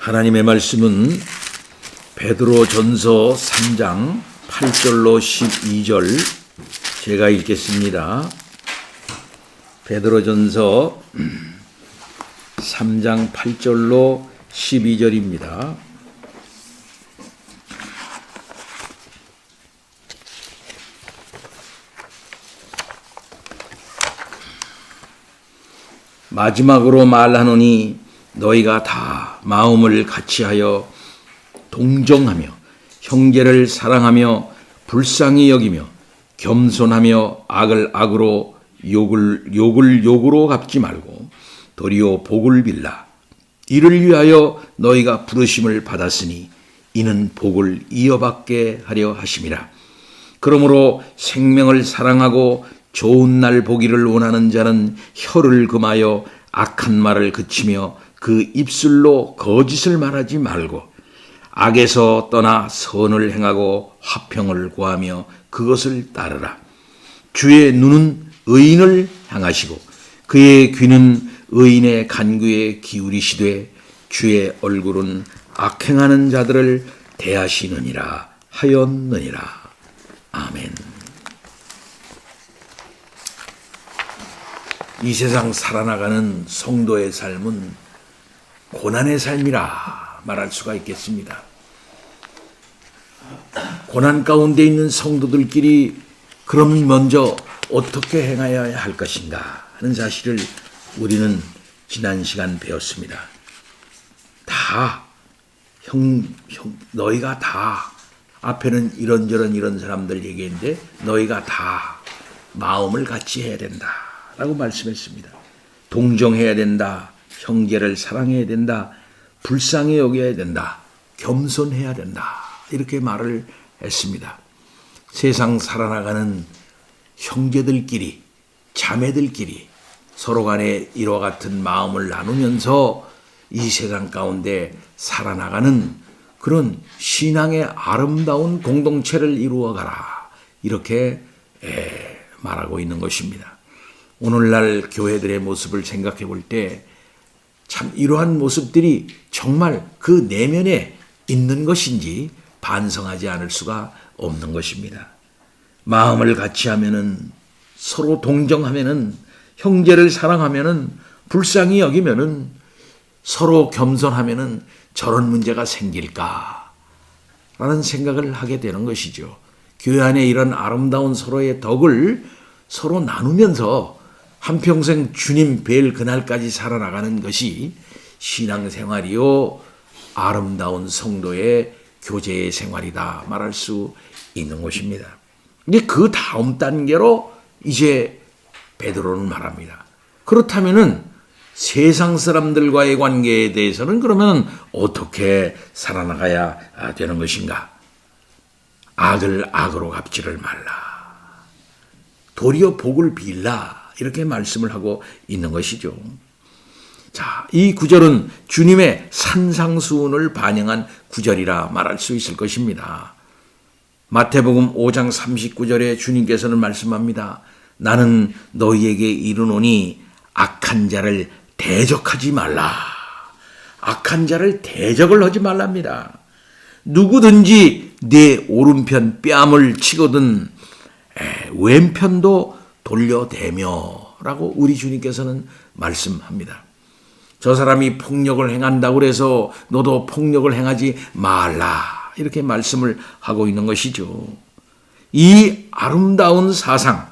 하나님의 말씀은 베드로전서 3장 8절로 12절 제가 읽겠습니다. 베드로전서 3장 8절로 12절입니다. 마지막으로 말하노니 너희가 다 마음을 같이하여 동정하며 형제를 사랑하며 불쌍히 여기며 겸손하며 악을 악으로 욕을 욕으로 갚지 말고 도리어 복을 빌라. 이를 위하여 너희가 부르심을 받았으니 이는 복을 이어받게 하려 하심이라. 그러므로 생명을 사랑하고 좋은 날 보기를 원하는 자는 혀를 금하여 악한 말을 그치며 그 입술로 거짓을 말하지 말고 악에서 떠나 선을 행하고 화평을 구하며 그것을 따르라. 주의 눈은 의인을 향하시고 그의 귀는 의인의 간구에 기울이시되 주의 얼굴은 악행하는 자들을 대하시느니라 하였느니라. 아멘. 이 세상 살아나가는 성도의 삶은 고난의 삶이라 말할 수가 있겠습니다. 고난 가운데 있는 성도들끼리 그럼 먼저 어떻게 행하여야 할 것인가 하는 사실을 우리는 지난 시간 배웠습니다. 너희가 다 앞에는 이런저런 이런 사람들 얘기했는데 너희가 다 마음을 같이 해야 된다 라고 말씀했습니다. 동정해야 된다. 형제를 사랑해야 된다. 불쌍히 여겨야 된다. 겸손해야 된다. 이렇게 말을 했습니다. 세상 살아나가는 형제들끼리, 자매들끼리 서로 간에 이와 같은 마음을 나누면서 이 세상 가운데 살아나가는 그런 신앙의 아름다운 공동체를 이루어가라. 이렇게 말하고 있는 것입니다. 오늘날 교회들의 모습을 생각해 볼 때 참 이러한 모습들이 정말 그 내면에 있는 것인지 반성하지 않을 수가 없는 것입니다. 마음을 같이 하면은 서로 동정하면은 형제를 사랑하면은 불쌍히 여기면은 서로 겸손하면은 저런 문제가 생길까? 라는 생각을 하게 되는 것이죠. 교회 안에 이런 아름다운 서로의 덕을 서로 나누면서 한평생 주님 뵐 그날까지 살아나가는 것이 신앙생활이요 아름다운 성도의 교제의 생활이다 말할 수 있는 것입니다. 근데 그 다음 단계로 이제 베드로는 말합니다. 그렇다면은 세상 사람들과의 관계에 대해서는 그러면 어떻게 살아나가야 되는 것인가? 악을 악으로 갚지를 말라. 도리어 복을 빌라. 이렇게 말씀을 하고 있는 것이죠. 자, 이 구절은 주님의 산상수훈을 반영한 구절이라 말할 수 있을 것입니다. 마태복음 5장 39절에 주님께서는 말씀합니다. 나는 너희에게 이르노니 악한 자를 대적하지 말라. 악한 자를 대적을 하지 말랍니다. 누구든지 내 오른편 뺨을 치거든 왼편도 돌려대며 라고 우리 주님께서는 말씀합니다. 저 사람이 폭력을 행한다고 해서 너도 폭력을 행하지 말라 이렇게 말씀을 하고 있는 것이죠. 이 아름다운 사상,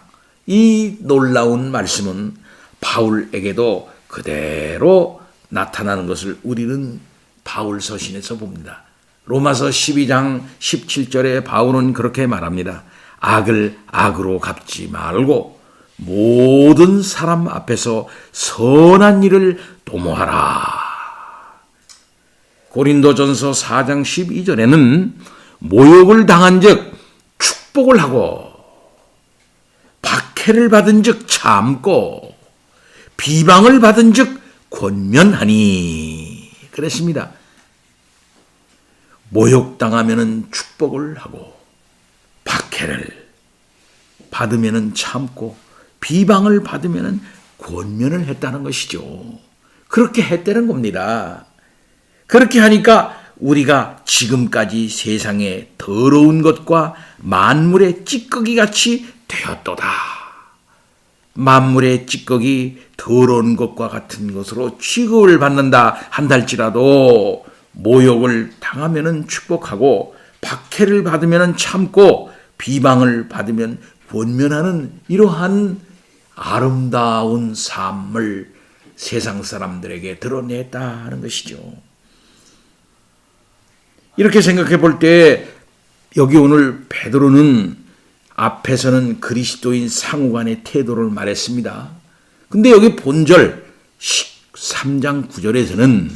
이 놀라운 말씀은 바울에게도 그대로 나타나는 것을 우리는 바울 서신에서 봅니다. 로마서 12장 17절에 바울은 그렇게 말합니다. 악을 악으로 갚지 말고 모든 사람 앞에서 선한 일을 도모하라. 고린도전서 4장 12절에는 모욕을 당한 즉 축복을 하고 박해를 받은 즉 참고 비방을 받은 즉 권면하니 그랬습니다. 모욕당하면은 축복을 하고 박해를 받으면은 참고 비방을 받으면 권면을 했다는 것이죠. 그렇게 했다는 겁니다. 그렇게 하니까 우리가 지금까지 세상의 더러운 것과 만물의 찌꺼기 같이 되었도다. 만물의 찌꺼기 더러운 것과 같은 것으로 취급을 받는다 한달지라도 모욕을 당하면은 축복하고 박해를 받으면 참고 비방을 받으면 권면하는 이러한 아름다운 삶을 세상 사람들에게 드러냈다 하는 것이죠. 이렇게 생각해 볼 때 여기 오늘 베드로는 앞에서는 그리스도인 상호간의 태도를 말했습니다. 근데 여기 본절 13장 9절에서는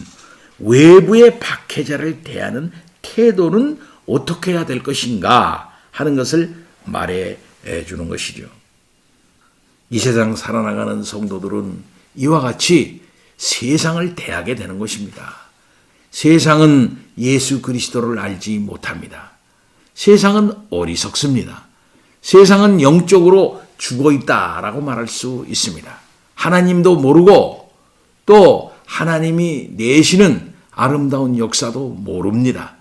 외부의 박해자를 대하는 태도는 어떻게 해야 될 것인가 하는 것을 말해 주는 것이죠. 이 세상 살아나가는 성도들은 이와 같이 세상을 대하게 되는 것입니다. 세상은 예수 그리스도를 알지 못합니다. 세상은 어리석습니다. 세상은 영적으로 죽어 있다라고 말할 수 있습니다. 하나님도 모르고 또 하나님이 내시는 아름다운 역사도 모릅니다.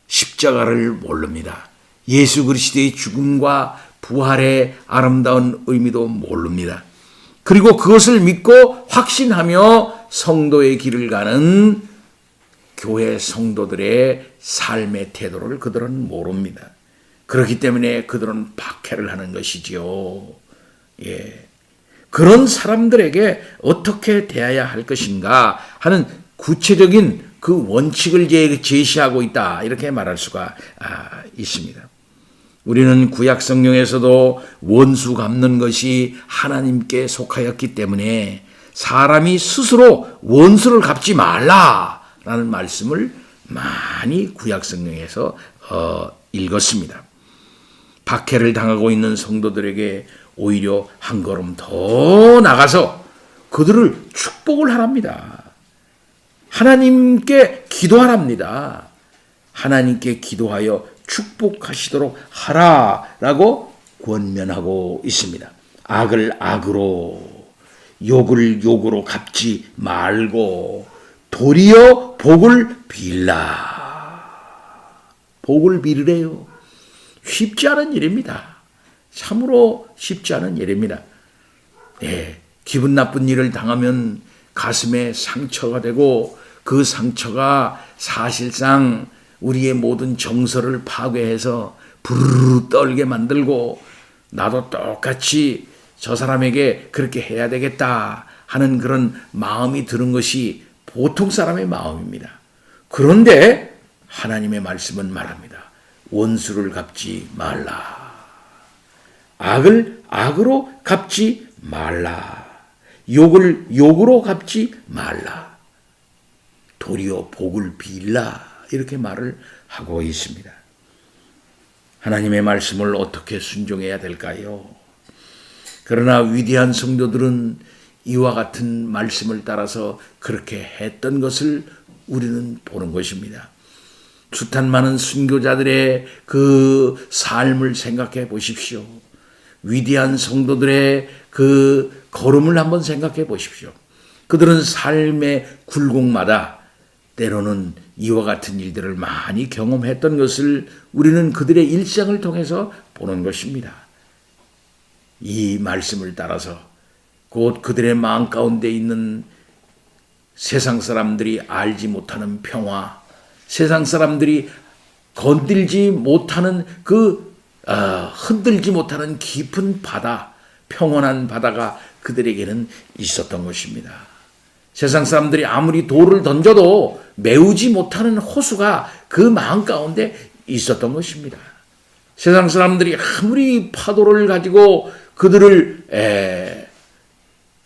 십자가를 모릅니다. 예수 그리스도의 죽음과 부활의 아름다운 의미도 모릅니다. 그리고 그것을 믿고 확신하며 성도의 길을 가는 교회 성도들의 삶의 태도를 그들은 모릅니다. 그렇기 때문에 그들은 박해를 하는 것이지요. 예. 그런 사람들에게 어떻게 대해야 할 것인가 하는 구체적인 그 원칙을 제시하고 있다. 이렇게 말할 수가 있습니다. 우리는 구약 성경에서도 원수 갚는 것이 하나님께 속하였기 때문에 사람이 스스로 원수를 갚지 말라라는 말씀을 많이 구약 성경에서 읽었습니다. 박해를 당하고 있는 성도들에게 오히려 한 걸음 더 나가서 그들을 축복을 하랍니다. 하나님께 기도하랍니다. 하나님께 기도하여 축복하시도록 하라라고 권면하고 있습니다. 악을 악으로, 욕을 욕으로 갚지 말고 도리어 복을 빌라. 복을 빌으래요. 쉽지 않은 일입니다. 참으로 쉽지 않은 일입니다. 네, 기분 나쁜 일을 당하면 가슴에 상처가 되고 그 상처가 사실상 우리의 모든 정서를 파괴해서 부르르 떨게 만들고 나도 똑같이 저 사람에게 그렇게 해야 되겠다 하는 그런 마음이 드는 것이 보통 사람의 마음입니다. 그런데 하나님의 말씀은 말합니다. 원수를 갚지 말라. 악을 악으로 갚지 말라. 욕을 욕으로 갚지 말라. 도리어 복을 빌라. 이렇게 말을 하고 있습니다. 하나님의 말씀을 어떻게 순종해야 될까요? 그러나 위대한 성도들은 이와 같은 말씀을 따라서 그렇게 했던 것을 우리는 보는 것입니다. 숱한 많은 순교자들의 그 삶을 생각해 보십시오. 위대한 성도들의 그 걸음을 한번 생각해 보십시오. 그들은 삶의 굴곡마다 때로는 이와 같은 일들을 많이 경험했던 것을 우리는 그들의 일상을 통해서 보는 것입니다. 이 말씀을 따라서 곧 그들의 마음 가운데 있는 세상 사람들이 알지 못하는 평화, 세상 사람들이 건들지 못하는 흔들지 못하는 깊은 바다, 평온한 바다가 그들에게는 있었던 것입니다. 세상 사람들이 아무리 돌을 던져도 메우지 못하는 호수가 그 마음 가운데 있었던 것입니다. 세상 사람들이 아무리 파도를 가지고 그들을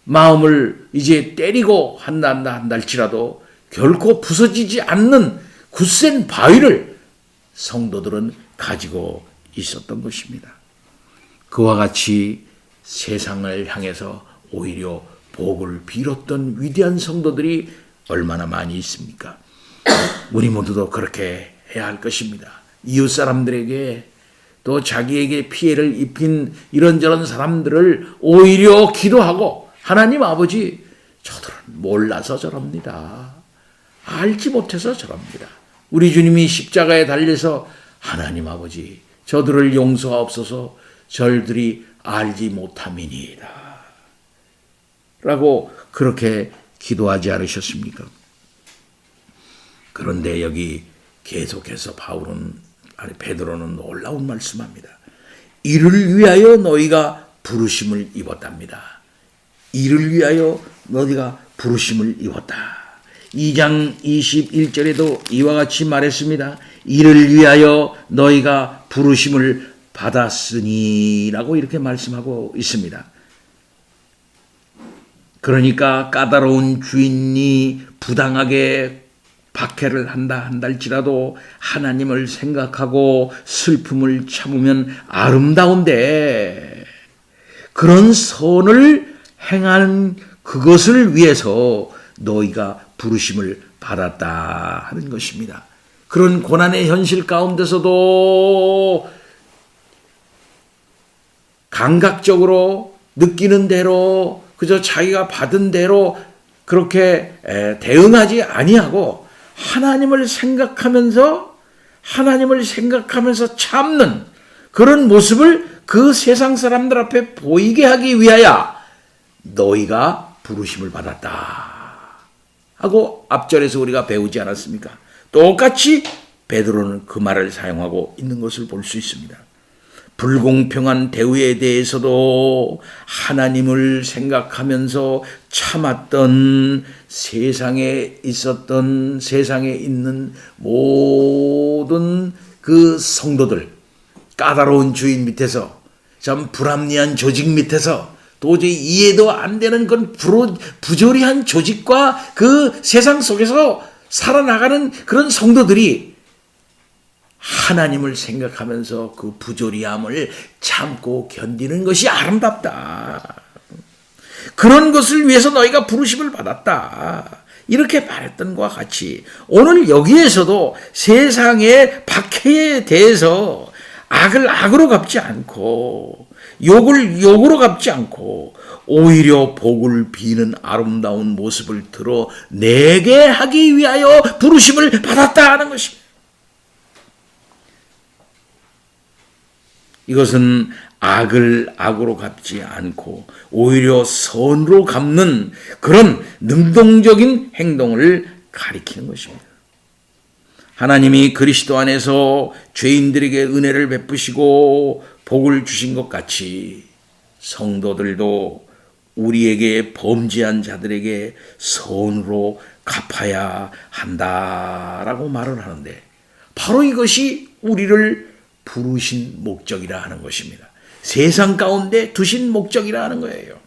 마음을 이제 때리고 한날지라도 결코 부서지지 않는 굳센 바위를 성도들은 가지고 있었던 것입니다. 그와 같이 세상을 향해서 오히려 복을 빌었던 위대한 성도들이 얼마나 많이 있습니까? 우리 모두도 그렇게 해야 할 것입니다. 이웃 사람들에게 또 자기에게 피해를 입힌 이런저런 사람들을 오히려 기도하고 하나님 아버지 저들은 몰라서 저럽니다. 알지 못해서 저럽니다. 우리 주님이 십자가에 달려서 하나님 아버지 저들을 용서하옵소서 저들이 알지 못함이니이다 라고 그렇게 기도하지 않으셨습니까? 그런데 여기 계속해서 베드로는 놀라운 말씀합니다. 이를 위하여 너희가 부르심을 입었답니다. 이를 위하여 너희가 부르심을 입었다. 2장 21절에도 이와 같이 말했습니다. 이를 위하여 너희가 부르심을 받았으니 라고 이렇게 말씀하고 있습니다. 그러니까 까다로운 주인이 부당하게 박해를 한달지라도 하나님을 생각하고 슬픔을 참으면 아름다운데 그런 선을 행하는 그것을 위해서 너희가 부르심을 받았다 하는 것입니다. 그런 고난의 현실 가운데서도 감각적으로 느끼는 대로 그저 자기가 받은 대로 그렇게 대응하지 아니하고 하나님을 생각하면서 참는 그런 모습을 그 세상 사람들 앞에 보이게 하기 위하여 너희가 부르심을 받았다 하고 앞절에서 우리가 배우지 않았습니까? 똑같이 베드로는 그 말을 사용하고 있는 것을 볼 수 있습니다. 불공평한 대우에 대해서도 하나님을 생각하면서 참았던 세상에 있는 모든 그 성도들, 까다로운 주인 밑에서 참 불합리한 조직 밑에서 도저히 이해도 안 되는 그런 부조리한 조직과 그 세상 속에서 살아나가는 그런 성도들이 하나님을 생각하면서 그 부조리함을 참고 견디는 것이 아름답다. 그런 것을 위해서 너희가 부르심을 받았다. 이렇게 말했던 것과 같이 오늘 여기에서도 세상의 박해에 대해서 악을 악으로 갚지 않고 욕을 욕으로 갚지 않고 오히려 복을 비는 아름다운 모습을 드러내게 하기 위하여 부르심을 받았다 하는 것입니다. 이것은 악을 악으로 갚지 않고 오히려 선으로 갚는 그런 능동적인 행동을 가리키는 것입니다. 하나님이 그리스도 안에서 죄인들에게 은혜를 베푸시고 복을 주신 것 같이 성도들도 우리에게 범죄한 자들에게 선으로 갚아야 한다라고 말을 하는데 바로 이것이 우리를 부르신 목적이라 하는 것입니다. 세상 가운데 두신 목적이라 하는 거예요.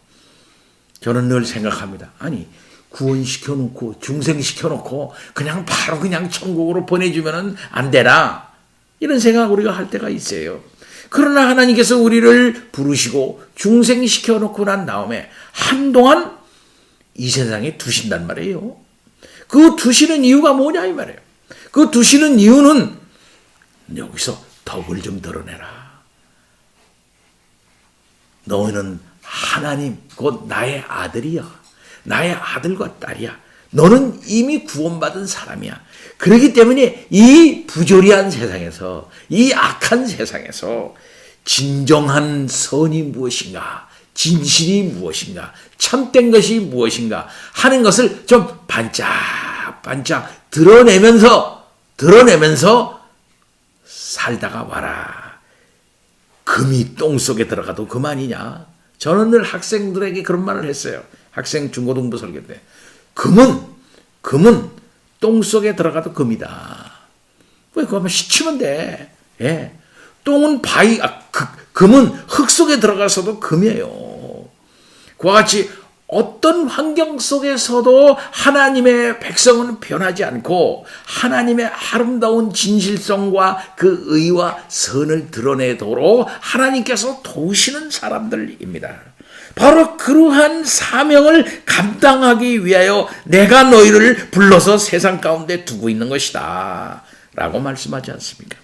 저는 늘 생각합니다. 아니 구원시켜놓고 중생시켜놓고 그냥 바로 그냥 천국으로 보내주면 안 되나? 이런 생각 우리가 할 때가 있어요. 그러나 하나님께서 우리를 부르시고 중생시켜놓고 난 다음에 한동안 이 세상에 두신단 말이에요. 그 두시는 이유가 뭐냐 이 말이에요. 그 두시는 이유는 여기서 덕을 좀 드러내라. 너희는 하나님 곧 나의 아들이야. 나의 아들과 딸이야. 너는 이미 구원받은 사람이야. 그렇기 때문에 이 부조리한 세상에서 이 악한 세상에서 진정한 선이 무엇인가 진실이 무엇인가 참된 것이 무엇인가 하는 것을 좀 반짝반짝 드러내면서 살다가 와라. 금이 똥 속에 들어가도 그만이냐. 저는 늘 학생들에게 그런 말을 했어요. 학생 중고등부 설교 때. 금은 똥 속에 들어가도 금이다. 왜 그거 하면 씻으면 돼. 예. 똥은 금은 흙 속에 들어가서도 금이에요. 그와 같이 어떤 환경 속에서도 하나님의 백성은 변하지 않고 하나님의 아름다운 진실성과 그 의와 선을 드러내도록 하나님께서 도우시는 사람들입니다. 바로 그러한 사명을 감당하기 위하여 내가 너희를 불러서 세상 가운데 두고 있는 것이다 라고 말씀하지 않습니까?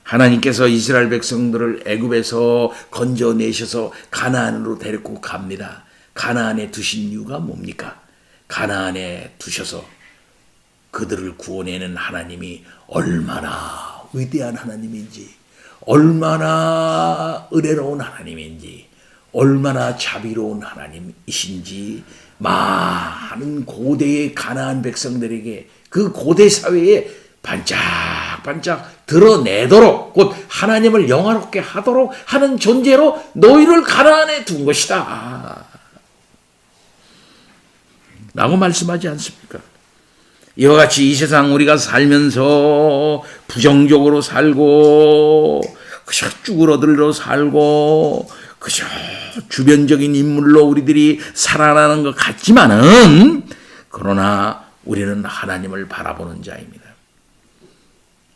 하나님께서 이스라엘 백성들을 애굽에서 건져내셔서 가나안으로 데리고 갑니다. 가나안에 두신 이유가 뭡니까? 가나안에 두셔서 그들을 구원해낸 하나님이 얼마나 위대한 하나님인지, 얼마나 은혜로운 하나님인지, 얼마나 자비로운 하나님이신지 많은 고대의 가나안 백성들에게 그 고대 사회에 반짝반짝 드러내도록, 곧 하나님을 영화롭게 하도록 하는 존재로 너희를 가나안에 둔 것이다 라고 말씀하지 않습니까? 이와 같이 이 세상 우리가 살면서 부정적으로 살고 그저 쭈그러들러 살고 그저 주변적인 인물로 우리들이 살아나는 것 같지만은, 그러나 우리는 하나님을 바라보는 자입니다.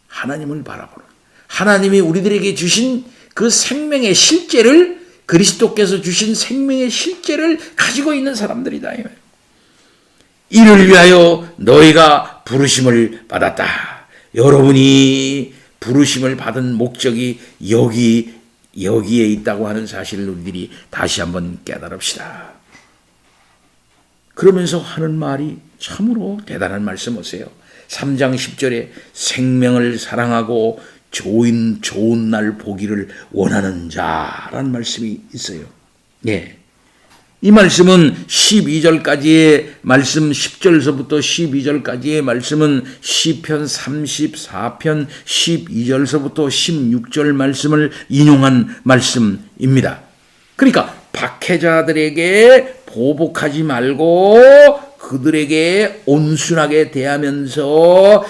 하나님을 바라보는, 하나님이 우리들에게 주신 그 생명의 실제를, 그리스도께서 주신 생명의 실제를 가지고 있는 사람들이다. 이를 위하여 너희가 부르심을 받았다. 여러분이 부르심을 받은 목적이 여기에 있다고 하는 사실을 우리들이 다시 한번 깨달읍시다. 그러면서 하는 말이 참으로 대단한 말씀 오세요. 3장 10절에 생명을 사랑하고 좋은 날 보기를 원하는 자라는 말씀이 있어요. 예. 이 말씀은 12절까지의 말씀, 10절서부터 12절까지의 말씀은 시편 34편 12절서부터 16절 말씀을 인용한 말씀입니다. 그러니까 박해자들에게 보복하지 말고 그들에게 온순하게 대하면서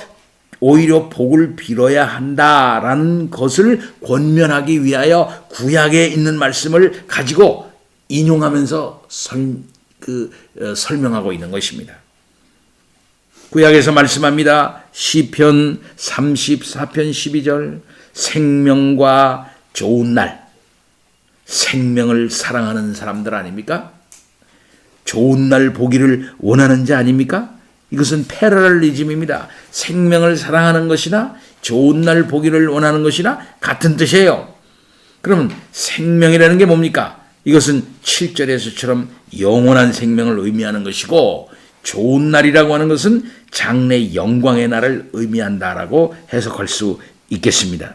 오히려 복을 빌어야 한다라는 것을 권면하기 위하여 구약에 있는 말씀을 가지고 인용하면서 설명하고 있는 것입니다. 구약에서 말씀합니다. 시편 34편 12절, 생명과 좋은 날, 생명을 사랑하는 사람들 아닙니까? 좋은 날 보기를 원하는 자 아닙니까? 이것은 패러럴리즘입니다. 생명을 사랑하는 것이나 좋은 날 보기를 원하는 것이나 같은 뜻이에요. 그러면 생명이라는 게 뭡니까? 이것은 7절에서처럼 영원한 생명을 의미하는 것이고, 좋은 날이라고 하는 것은 장래 영광의 날을 의미한다라고 해석할 수 있겠습니다.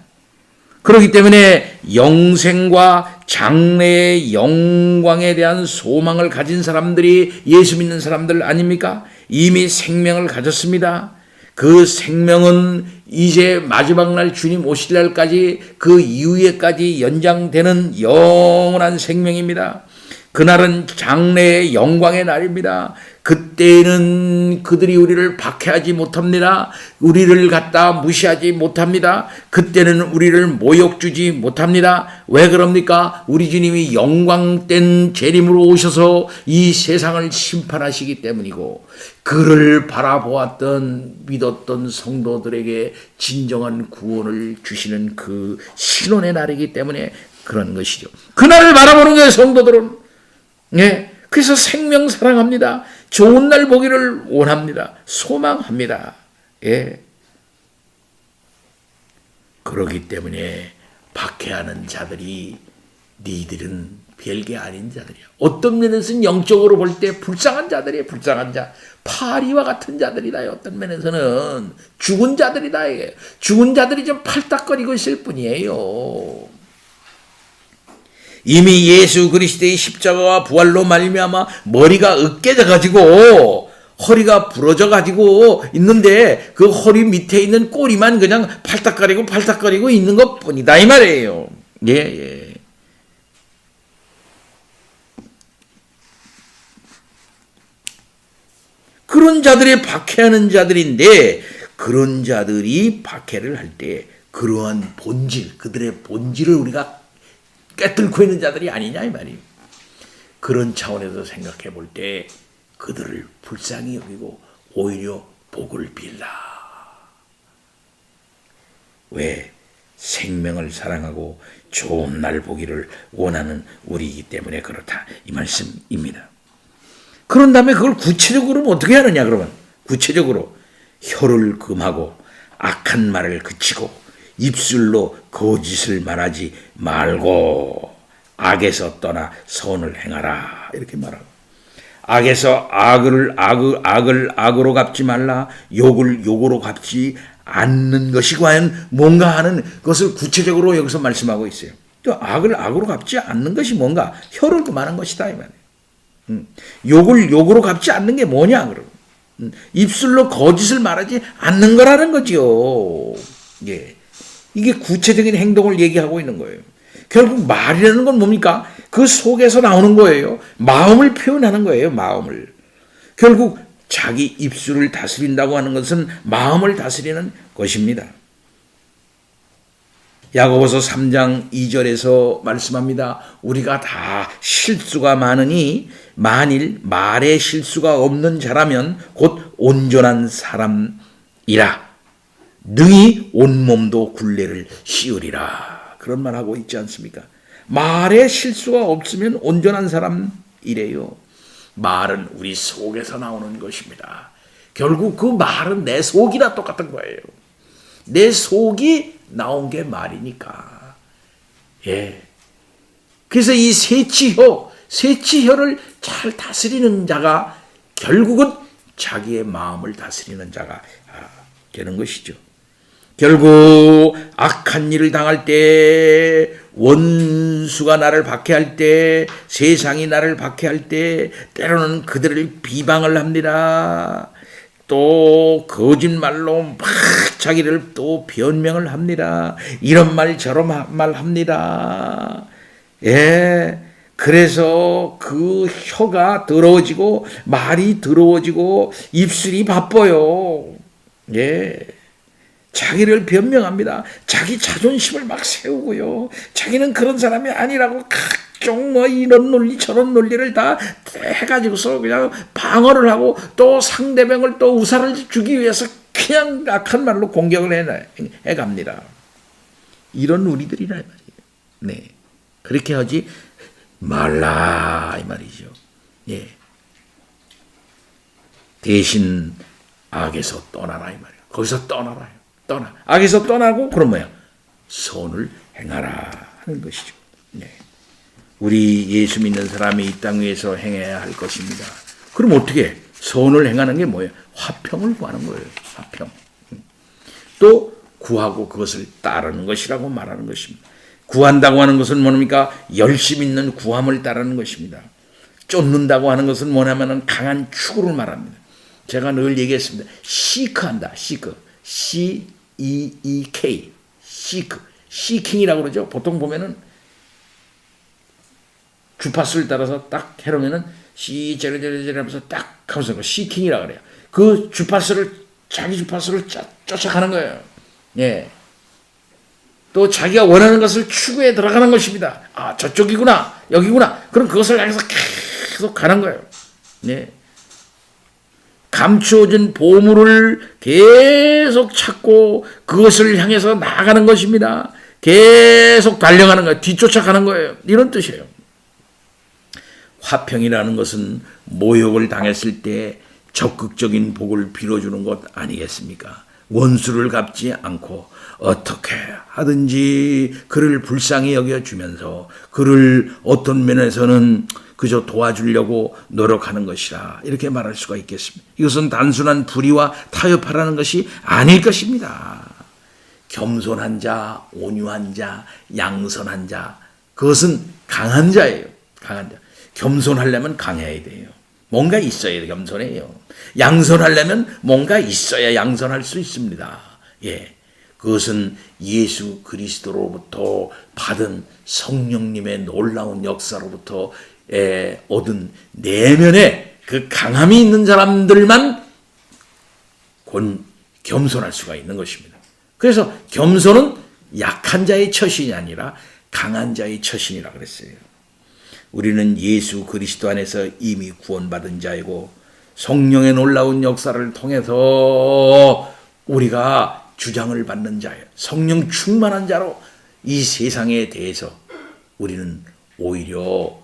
그렇기 때문에 영생과 장래의 영광에 대한 소망을 가진 사람들이 예수 믿는 사람들 아닙니까? 이미 생명을 가졌습니다. 그 생명은 이제 마지막 날 주님 오실 날까지, 그 이후에까지 연장되는 영원한 생명입니다. 그날은 장래의 영광의 날입니다. 그때는 그들이 우리를 박해하지 못합니다. 우리를 갖다 무시하지 못합니다. 그때는 우리를 모욕 주지 못합니다. 왜 그럽니까? 우리 주님이 영광된 재림으로 오셔서 이 세상을 심판하시기 때문이고, 그를 바라보았던 믿었던 성도들에게 진정한 구원을 주시는 그 신원의 날이기 때문에 그런 것이죠. 그날을 바라보는 거예요, 성도들은. 예. 그래서 생명 사랑합니다. 좋은 날 보기를 원합니다. 소망합니다. 예. 그렇기 때문에 박해하는 자들이 니들은 별게 아닌 자들이야. 어떤 면에서는 영적으로 볼 때 불쌍한 자들이에요. 불쌍한 자. 파리와 같은 자들이다. 어떤 면에서는 죽은 자들이다. 죽은 자들이 좀 팔딱거리고 있을 뿐이에요. 이미 예수 그리스도의 십자가와 부활로 말미암아 머리가 으깨져 가지고 허리가 부러져 가지고 있는데, 그 허리 밑에 있는 꼬리만 그냥 팔딱거리고 있는 것뿐이다 이 말이에요. 예. 그런 자들이 박해하는 자들인데, 그런 자들이 박해를 할 때 그러한 본질, 그들의 본질을 우리가 깨뚫고 있는 자들이 아니냐 이 말이에요. 그런 차원에서 생각해 볼 때 그들을 불쌍히 여기고 오히려 복을 빌라. 왜? 생명을 사랑하고 좋은 날 보기를 원하는 우리이기 때문에 그렇다 이 말씀입니다. 그런 다음에 그걸 구체적으로는 어떻게 하느냐? 그러면 구체적으로 혀를 금하고 악한 말을 그치고 입술로 거짓을 말하지 말고 악에서 떠나 선을 행하라, 이렇게 말하고, 악에서 악을 악으로 갚지 말라. 욕을 욕으로 갚지 않는 것이 과연 뭔가 하는 것을 구체적으로 여기서 말씀하고 있어요. 또 악을 악으로 갚지 않는 것이 뭔가? 혀를 그만한 것이다 이 말이에요. 욕을 욕으로 갚지 않는 게 뭐냐 그러고 입술로 거짓을 말하지 않는 거라는 거죠. 예. 이게 구체적인 행동을 얘기하고 있는 거예요. 결국 말이라는 건 뭡니까? 그 속에서 나오는 거예요. 마음을 표현하는 거예요. 마음을. 결국 자기 입술을 다스린다고 하는 것은 마음을 다스리는 것입니다. 야고보서 3장 2절에서 말씀합니다. 우리가 다 실수가 많으니 만일 말에 실수가 없는 자라면 곧 온전한 사람이라 능히 온몸도 굴레를 씌우리라. 그런 말하고 있지 않습니까? 말에 실수가 없으면 온전한 사람이래요. 말은 우리 속에서 나오는 것입니다. 결국 그 말은 내 속이랑 똑같은 거예요. 내 속이 나온 게 말이니까. 예. 그래서 이 세치혀를 잘 다스리는 자가 결국은 자기의 마음을 다스리는 자가 되는 것이죠. 결국 악한 일을 당할 때, 원수가 나를 박해할 때, 세상이 나를 박해할 때 때로는 그들을 비방을 합니다. 또 거짓말로 막 자기를 또 변명을 합니다. 이런 말 저런 말 합니다. 예. 그래서 그 혀가 더러워지고 말이 더러워지고 입술이 바빠요. 예. 자기를 변명합니다. 자기 자존심을 막 세우고요. 자기는 그런 사람이 아니라고 각종 뭐 이런 논리 저런 논리를 다 해가지고서 그냥 방어를 하고 또 상대방을 또 우사를 주기 위해서 그냥 악한 말로 공격을 해갑니다. 이런 우리들이라 이 말이에요. 네, 그렇게 하지 말라 이 말이죠. 예. 대신 악에서 떠나라 이 말이에요. 거기서 떠나라. 악에서 떠나고 그럼 뭐야? 선을 행하라 하는 것이죠. 네. 우리 예수 믿는 사람이 이 땅 위에서 행해야 할 것입니다. 그럼 어떻게? 선을 행하는 게 뭐예요? 화평을 구하는 거예요. 화평. 또 구하고 그것을 따르는 것이라고 말하는 것입니다. 구한다고 하는 것은 뭡니까? 열심 있는 구함을 따르는 것입니다. 쫓는다고 하는 것은 뭐냐면 강한 축구를 말합니다. 제가 늘 얘기했습니다. 시크한다. 시크. C-E-E-K. 시크. 시킹이라고 그러죠. 보통 보면은 주파수를 따라서 딱 해놓으면은 시제레제레 하면서 딱 하면서 시킹이라고 그래요. 그 주파수를 자기 주파수를 쫓아가는 거예요. 예. 또 자기가 원하는 것을 추구해 들어가는 것입니다. 아, 저쪽이구나. 여기구나. 그럼 그것을 향해서 계속 가는 거예요. 예. 감추어진 보물을 계속 찾고 그것을 향해서 나아가는 것입니다. 계속 달려가는 거예요. 뒤쫓아가는 거예요. 이런 뜻이에요. 화평이라는 것은 모욕을 당했을 때 적극적인 복을 빌어주는 것 아니겠습니까? 원수를 갚지 않고 어떻게 하든지 그를 불쌍히 여겨주면서 그를 어떤 면에서는 그저 도와주려고 노력하는 것이라 이렇게 말할 수가 있겠습니다. 이것은 단순한 불의와 타협하라는 것이 아닐 것입니다. 겸손한 자, 온유한 자, 양선한 자, 그것은 강한 자예요. 강한 자. 겸손하려면 강해야 돼요. 뭔가 있어야 겸손해요. 양선하려면 뭔가 있어야 양선할 수 있습니다. 예. 그것은 예수 그리스도로부터 받은 성령님의 놀라운 역사로부터 얻은 내면에 그 강함이 있는 사람들만 겸손할 수가 있는 것입니다. 그래서 겸손은 약한 자의 처신이 아니라 강한 자의 처신이라 그랬어요. 우리는 예수 그리스도 안에서 이미 구원받은 자이고 성령의 놀라운 역사를 통해서 우리가 주장을 받는 자예요. 성령 충만한 자로 이 세상에 대해서 우리는 오히려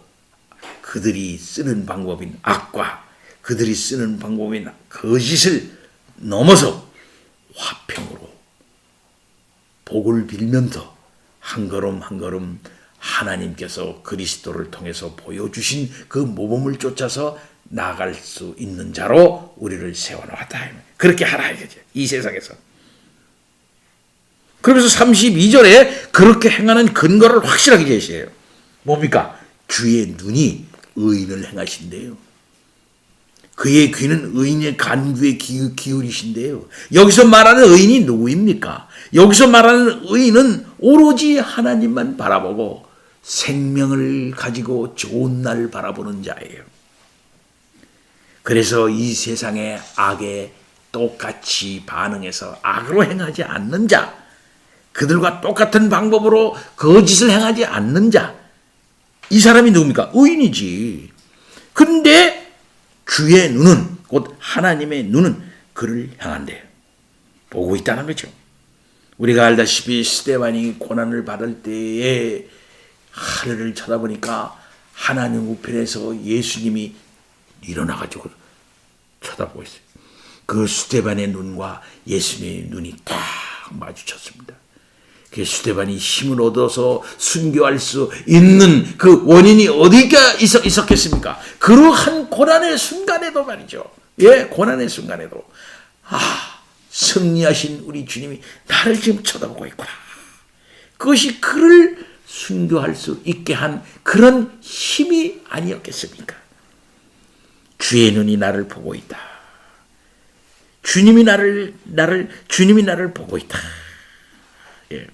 그들이 쓰는 방법인 악과 그들이 쓰는 방법인 거짓을 넘어서 화평으로 복을 빌면서 한 걸음 한 걸음 하나님께서 그리스도를 통해서 보여주신 그 모범을 쫓아서 나아갈 수 있는 자로 우리를 세워놓았다. 그렇게 하라 이거죠. 이 세상에서. 그러면서 32절에 그렇게 행하는 근거를 확실하게 제시해요. 뭡니까? 주의 눈이 의인을 행하신대요. 그의 귀는 의인의 간구에 기울이신대요. 여기서 말하는 의인이 누구입니까? 여기서 말하는 의인은 오로지 하나님만 바라보고 생명을 가지고 좋은 날 바라보는 자예요. 그래서 이 세상의 악에 똑같이 반응해서 악으로 행하지 않는 자, 그들과 똑같은 방법으로 거짓을 행하지 않는 자, 이 사람이 누굽니까? 의인이지. 그런데 주의 눈은, 곧 하나님의 눈은 그를 향한대요. 보고 있다는 거죠. 우리가 알다시피 스데반이 고난을 받을 때에 하늘을 쳐다보니까 하나님 우편에서 예수님이 일어나가지고 쳐다보고 있어요. 그 스데반의 눈과 예수님의 눈이 딱 마주쳤습니다. 그 스데반이 힘을 얻어서 순교할 수 있는 그 원인이 어디가 있었겠습니까? 그러한 고난의 순간에도 말이죠. 예, 고난의 순간에도 승리하신 우리 주님이 나를 지금 쳐다보고 있구나. 그것이 그를 순교할 수 있게 한 그런 힘이 아니었겠습니까? 주의 눈이 나를 보고 있다. 주님이 나를 보고 있다. 예.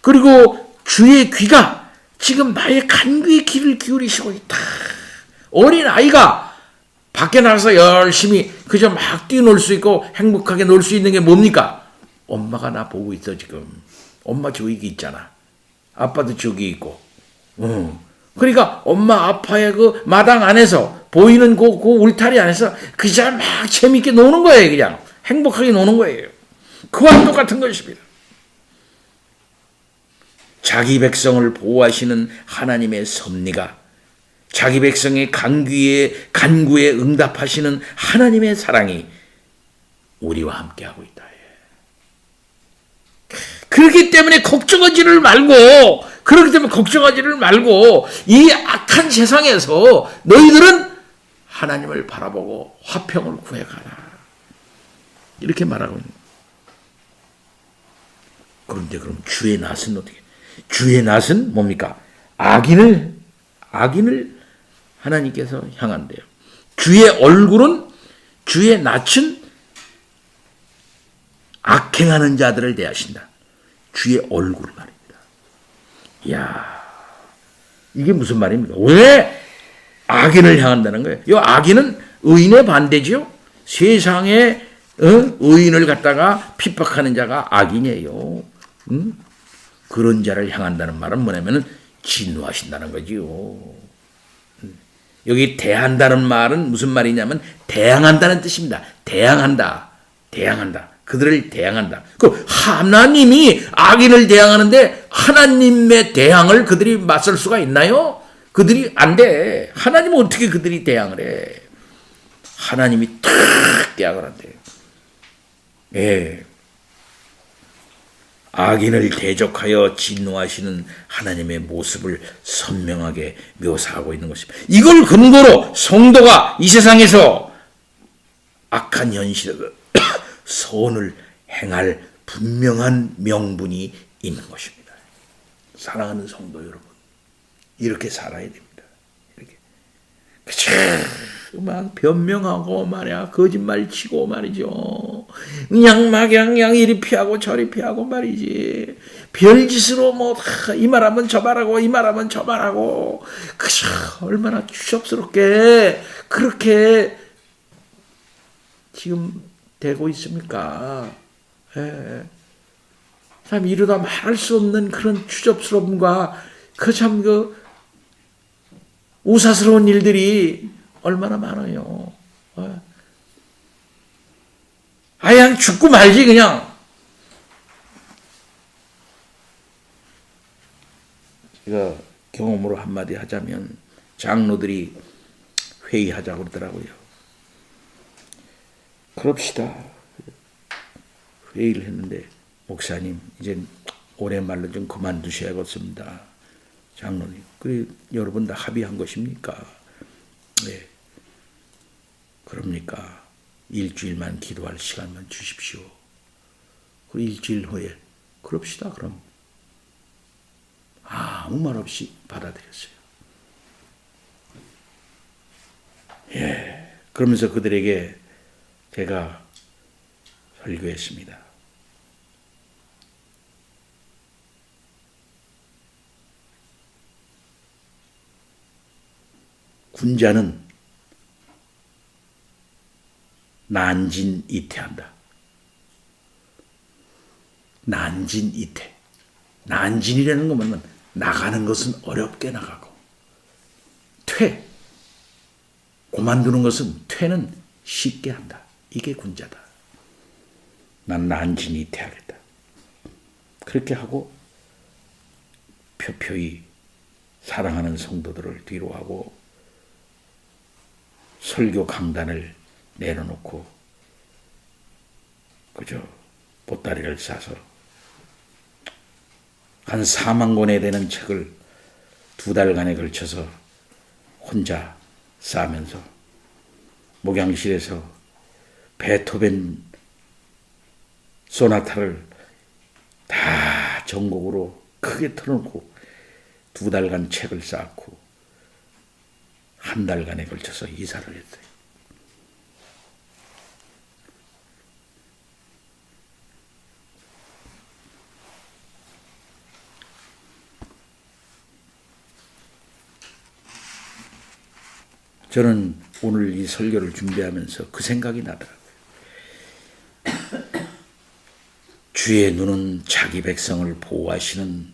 그리고 주의 귀가 지금 나의 간구의 귀를 기울이시고 있다. 어린 아이가 밖에 나가서 열심히 그저 막 뛰놀 수 있고 행복하게 놀 수 있는 게 뭡니까? 엄마가 나 보고 있어 지금. 엄마 저기 있잖아. 아빠도 저기 있고. 그러니까 엄마 아빠의 그 마당 안에서 보이는 그 울타리 안에서 그저 막 재미있게 노는 거예요. 그냥 행복하게 노는 거예요. 그와 똑같은 것입니다. 자기 백성을 보호하시는 하나님의 섭리가, 자기 백성의 간구에 응답하시는 하나님의 사랑이 우리와 함께하고 있다. 그렇기 때문에 걱정하지를 말고 이 악한 세상에서 너희들은 하나님을 바라보고 화평을 구해가라. 이렇게 말하고 있는 거예요. 그런데 그럼 주의 낯은 어떻게? 주의 낯은 뭡니까? 악인을 하나님께서 향한대요. 주의 얼굴은, 주의 낯은 악행하는 자들을 대하신다. 주의 얼굴 말입니다. 이야, 이게 무슨 말입니까? 왜 악인을 향한다는 거예요? 이 악인은 의인의 반대죠. 세상에 의인을 갖다가 핍박하는 자가 악인이에요. 그런 자를 향한다는 말은 뭐냐면 진노하신다는 거지요. 여기 대한다는 말은 무슨 말이냐면 대항한다는 뜻입니다. 대항한다. 그들을 대항한다. 그 하나님이 악인을 대항하는데 하나님의 대항을 그들이 맞설 수가 있나요? 그들이 안 돼. 하나님은 어떻게 그들이 대항을 해? 하나님이 탁 대항을 한대요. 예. 악인을 대적하여 진노하시는 하나님의 모습을 선명하게 묘사하고 있는 것입니다. 이걸 근거로 성도가 이 세상에서 악한 현실을 선을 행할 분명한 명분이 있는 것입니다. 사랑하는 성도 여러분, 이렇게 살아야 됩니다. 이렇게 막 변명하고 말이야, 거짓말 치고 말이죠. 그냥 이리 피하고 저리 피하고 말이지. 별짓으로 뭐 이 말하면 저 말하고 이 말하면 저 말하고, 그저 얼마나 추접스럽게 그렇게 지금 되고 있습니까? 예. 참 이루다 말할 수 없는 그런 추접스러움과 그 우사스러운 일들이 얼마나 많아요. 그냥 죽고 말지 그냥. 제가 경험으로 한마디 하자면 장로들이 회의하자고 그러더라고요. 그럽시다. 회의를 했는데 목사님 이제 올해 말로 좀 그만두셔야겠습니다. 장로님. 그래 여러분 다 합의한 것입니까? 네. 그럽니까? 일주일만 기도할 시간만 주십시오. 그 일주일 후에 그럽시다. 그럼 아무 말 없이 받아들였어요. 예. 그러면서 그들에게 제가 설교했습니다. 군자는 난진이퇴한다. 난진이퇴. 난진이라는 것은 나가는 것은 어렵게 나가고, 퇴, 그만두는 것은 퇴는 쉽게 한다. 이게 군자다. 난 난진이퇴하겠다. 그렇게 하고 표표히 사랑하는 성도들을 뒤로 하고 설교 강단을 내려놓고 그저 보따리를 싸서 한 4만 권에 되는 책을 2달간에 걸쳐서 혼자 싸면서 목양실에서 베토벤 소나타를 다 전곡으로 크게 틀어놓고 2달간 책을 쌓고 1달간에 걸쳐서 이사를 했어요. 저는 오늘 이 설교를 준비하면서 그 생각이 나더라고요. 주의 눈은 자기 백성을 보호하시는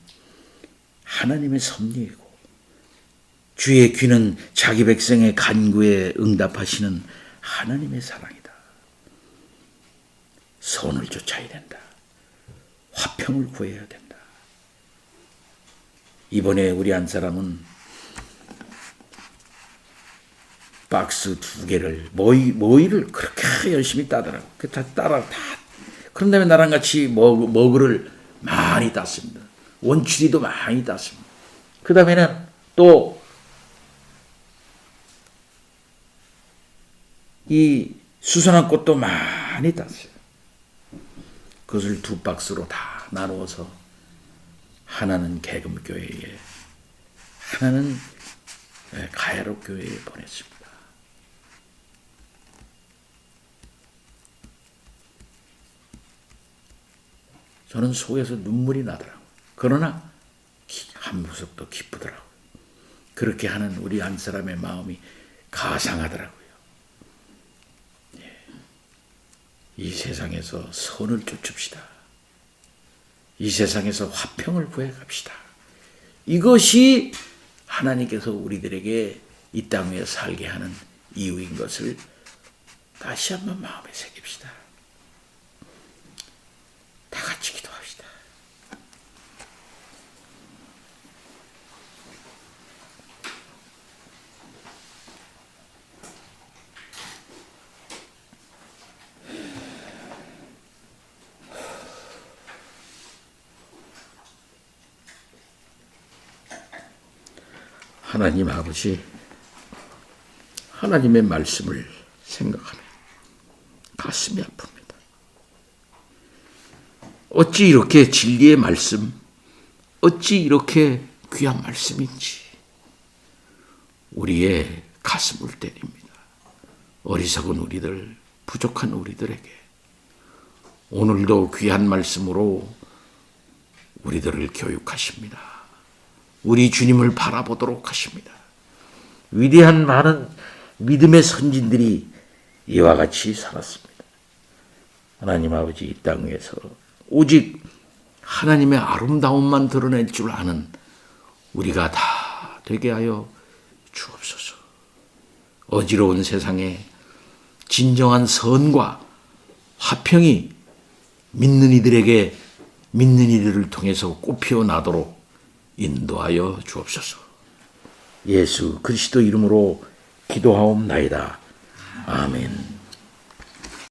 하나님의 섭리이고, 주의 귀는 자기 백성의 간구에 응답하시는 하나님의 사랑이다. 선을 쫓아야 된다. 화평을 구해야 된다. 이번에 우리 한 사람은 박스 2개를 모이를 그렇게 열심히 따더라고. 따라 다. 그런 다음에 나랑 같이 머그를 많이 땄습니다. 원추리도 많이 땄습니다. 그 다음에는 또 이 수선한 꽃도 많이 땄어요. 그것을 2박스로 다 나누어서 하나는 개금교회에, 하나는 가야로교회에 보냈습니다. 저는 속에서 눈물이 나더라고요. 그러나 한 구석도 기쁘더라고요. 그렇게 하는 우리 한 사람의 마음이 가상하더라고요. 이 세상에서 선을 쫓읍시다. 이 세상에서 화평을 구해갑시다. 이것이 하나님께서 우리들에게 이 땅 위에 살게 하는 이유인 것을 다시 한번 마음에 새깁시다. 다 같이 기도합시다. 하나님 아버지, 하나님의 말씀을 생각하면 가슴이 아픕니다. 어찌 이렇게 진리의 말씀, 어찌 이렇게 귀한 말씀인지 우리의 가슴을 때립니다. 어리석은 우리들, 부족한 우리들에게 오늘도 귀한 말씀으로 우리들을 교육하십니다. 우리 주님을 바라보도록 하십니다. 위대한 많은 믿음의 선진들이 이와 같이 살았습니다. 하나님 아버지, 이 땅 위에서 오직 하나님의 아름다움만 드러낼 줄 아는 우리가 다 되게 하여 주옵소서. 어지러운 세상에 진정한 선과 화평이 믿는 이들에게, 믿는 이들을 통해서 꽃피어 나도록 인도하여 주옵소서. 예수 그리스도 이름으로 기도하옵나이다. 아멘.